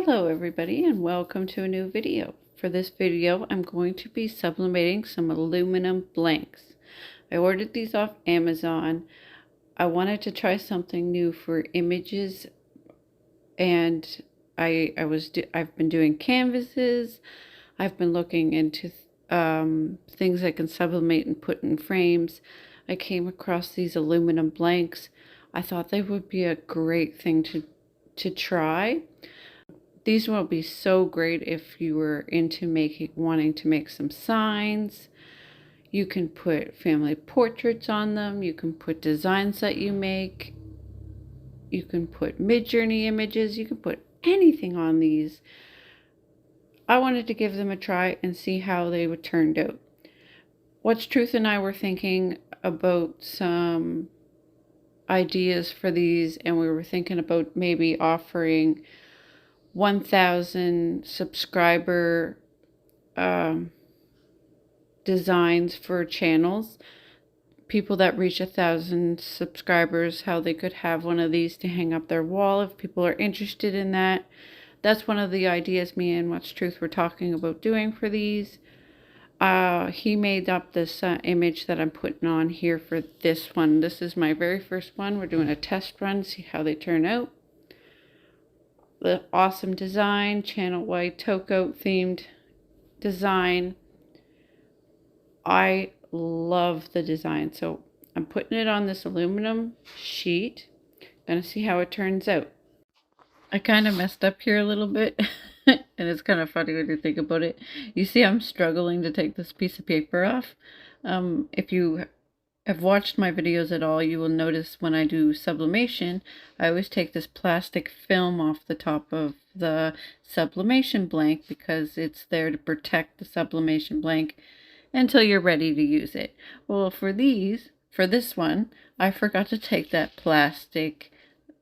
Hello everybody and welcome to a new video. For this video I'm going to be sublimating some aluminum blanks. I ordered these off Amazon. I wanted to try something new for images, and I've been doing canvases. I've been looking into things I can sublimate and put in frames. I came across these aluminum blanks. I thought they would be a great thing to try. These will be so great if you were wanting to make some signs. You can put family portraits on them. You can put designs that you make. You can put Midjourney images. You can put anything on these. I wanted to give them a try and see how they would turn out. What's Truth and I were thinking about some ideas for these, and we were thinking about maybe offering 1,000 subscriber designs for channels. People that reach 1,000 subscribers, how they could have one of these to hang up their wall if people are interested in that. That's one of the ideas me and What's Truth were talking about doing for these. He made up this image that I'm putting on here for this one. This is my very first one. We're doing a test run, see how they turn out. The awesome design, channel white taupe themed design. I love the design, so I'm putting it on this aluminum sheet. Gonna see how it turns out. I kind of messed up here a little bit and it's kind of funny when you think about it. You see I'm struggling to take this piece of paper off. If you have watched my videos at all, you will notice when I do sublimation, I always take this plastic film off the top of the sublimation blank because it's there to protect the sublimation blank until you're ready to use it. Well, for this one, I forgot to take that plastic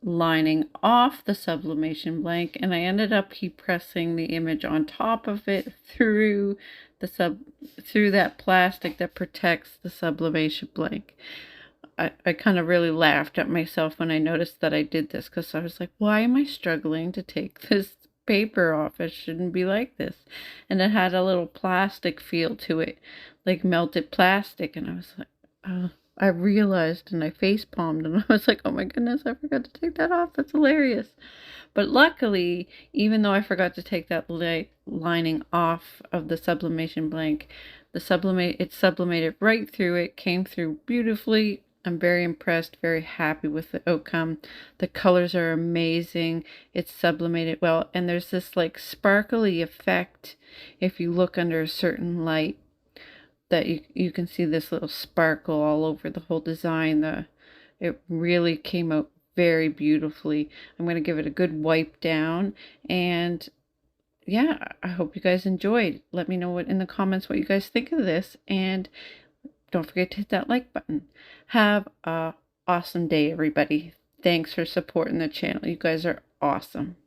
lining off the sublimation blank, and I ended up heat pressing the image on top of it through that plastic that protects the sublimation blank. I kind of really laughed at myself when I noticed that I did this, because I was like, why am I struggling to take this paper off? It shouldn't be like this. And it had a little plastic feel to it, like melted plastic, and I was like, oh. I realized, and I face palmed, and I was like, oh my goodness, I forgot to take that off. That's hilarious. But luckily, even though I forgot to take that lining off of the sublimation blank, it sublimated right through it, came through beautifully. I'm very impressed, very happy with the outcome. The colors are amazing. It's sublimated well, and there's this like sparkly effect if you look under a certain light, that you can see this little sparkle all over the whole design. It really came out very beautifully. I'm going to give it a good wipe down, and yeah, I hope you guys enjoyed. Let me know in the comments what you guys think of this, and don't forget to hit that like button. Have a awesome day, everybody. Thanks for supporting the channel. You guys are awesome.